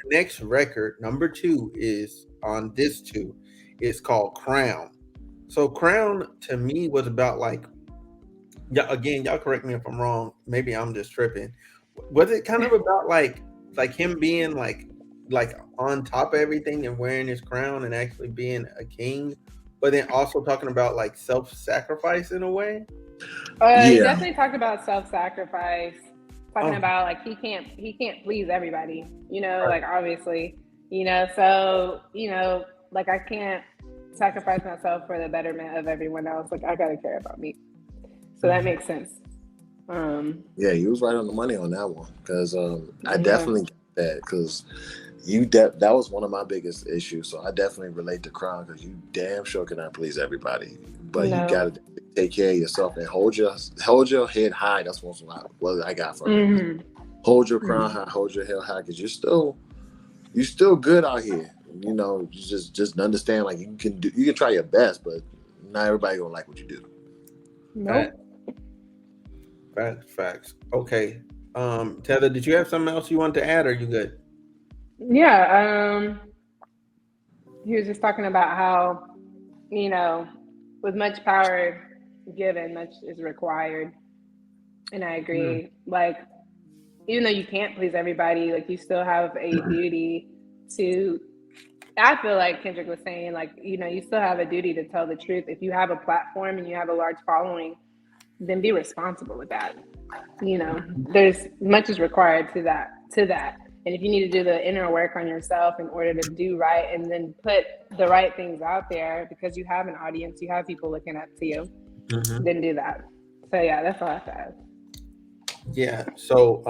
next record, number two, is on this two. It's called Crown. So Crown to me was about like, yeah. Again, y'all correct me if I'm wrong. Maybe I'm just tripping. Was it kind of about like him being like on top of everything and wearing his crown and actually being a king, but then also talking about like self-sacrifice in a way? He Yeah, definitely talked about self-sacrifice, talking Okay, about like he can't please everybody, right. like obviously, so like I can't sacrifice myself for the betterment of everyone else. Like I gotta care about me. So that Mhm. makes sense. Um, yeah, he was right on the money on that one because I yeah, definitely get that because that was one of my biggest issues. So I definitely relate to Crown because you damn sure cannot please everybody, but you no. got to take care of yourself and hold your head high. That's what I got from it. Hmm. Hold your crown Hmm. high, hold your head high because you're still good out here. You just understand like you can try your best, but not everybody gonna like what you do. Fact, Nope. facts. Okay. Tether, did you have something else you want to add? Or are you good? Yeah. He was just talking about how, you know, with much power given, much is required. And I Mm, agree. Like, even though you can't please everybody, like, you still have a duty to. I feel like Kendrick was saying, like, you still have a duty to tell the truth. If you have a platform and you have a large following, then be responsible with that. There's much is required to that. And if you need to do the inner work on yourself in order to do right and then put the right things out there because you have an audience, you have people looking up to you, mhm. then do that. So yeah, that's all I have to add. Yeah. So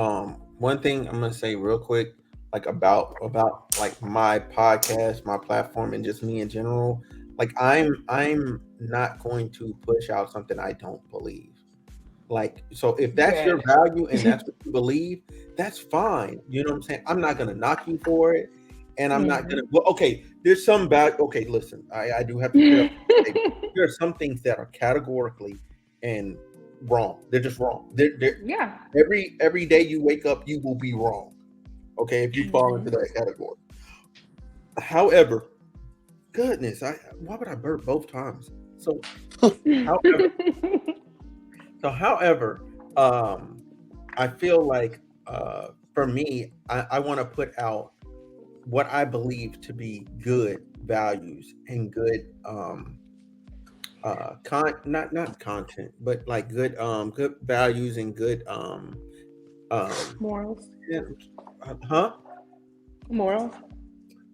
one thing I'm gonna say real quick, like about like my podcast, my platform, and just me in general. Like I'm not going to push out something I don't believe. Like, so if that's your Good. value and that's what you believe, that's fine. You know what I'm saying? I'm not gonna knock you for it, and I'm not gonna. Hmm. Well, okay, there's some bad. Okay, listen, I do have to clear up. There are some things that are categorically and wrong. They're just wrong. They're Yeah. every day you wake up, you will be wrong. Okay, if you fall into Hmm. that category. However, goodness, I why would I burp both times? So, however, however, um, I feel like for me, I want to put out what I believe to be good values and good not content, but like good values and good um Morals. yeah, huh Morals.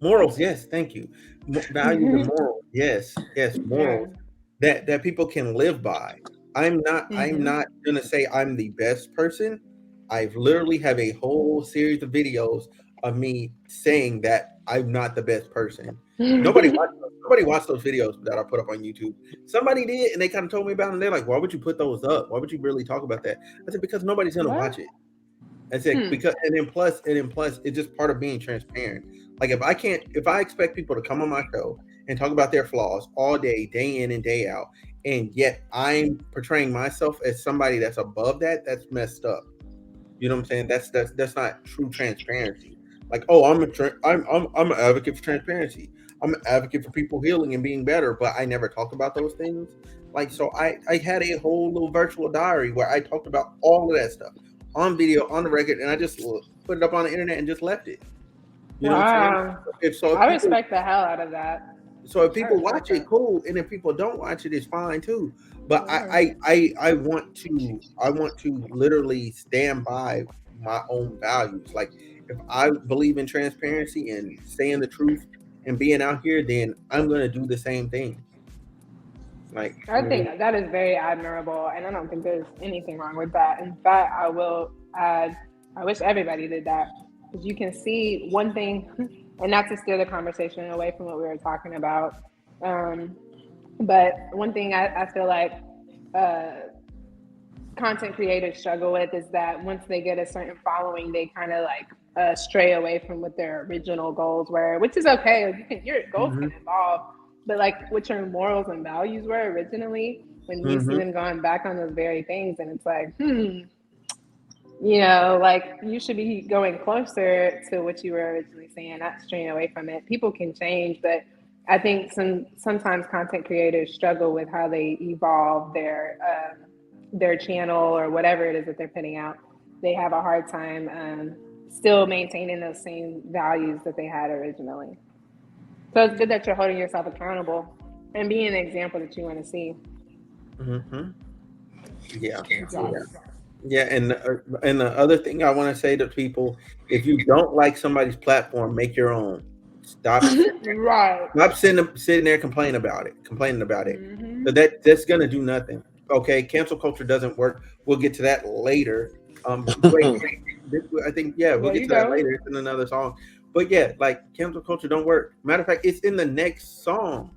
morals. Yes, thank you. Values and morals. Yes, Yeah. morals that people can live by. I'm Hmm. not gonna say I'm the best person. I've literally have a whole series of videos of me saying that I'm not the best person. Nobody watched those videos that I put up on YouTube. Somebody did, and they kind of told me about it. And they're like, "Why would you put those up? Why would you really talk about that?" I said, "Because nobody's gonna What? watch it." I said Hmm. because and then plus it's just part of being transparent. Like if I expect people to come on my show and talk about their flaws all day in and day out, and yet I'm portraying myself as somebody that's above that, that's messed up. You know what I'm saying? That's not true transparency. Like, oh, I'm an advocate for transparency. I'm an advocate for people healing and being better, but I never talk about those things. Like, so I had a whole little virtual diary where I talked about all of that stuff on video, on the record, and I just put it up on the internet and just left it. You know what I'm saying? Wow. If I people respect the hell out of that. I respect watch it, that. cool, and if people don't watch it, it's fine too. But Yeah. I want to literally stand by my own values. Like if I believe in transparency and saying the truth and being out here, then I'm gonna do the same thing. Like I think that is very admirable, and I don't think there's anything wrong with that. In fact, I will add, I wish everybody did that because you can see one thing, and not to steer the conversation away from what we were talking about. Um, but one thing I feel like uh, content creators struggle with is that once they get a certain following, they kind of like stray away from what their original goals were, which is okay. Like your goals can mhm, evolve, but like what your morals and values were originally, when you see mhm. them going back on those very things, and it's like, You know, like you should be going closer to what you were originally saying, not straying away from it. People can change, but I think sometimes content creators struggle with how they evolve their channel or whatever it is that they're putting out. They have a hard time still maintaining those same values that they had originally. So it's good that you're holding yourself accountable and being an example that you want to see. Mm-hmm. Yeah, Yes. yeah, and the other thing I want to say to people: if you don't like somebody's platform, make your own. Stop, Right. stop sitting there complaining about it. Hmm. So that's gonna do nothing. Okay, cancel culture doesn't work. We'll get to that later. Wait, I think yeah, we'll There get you to that go. later. It's in another song. But yeah, like cancel culture don't work. Matter of fact, it's in the next song.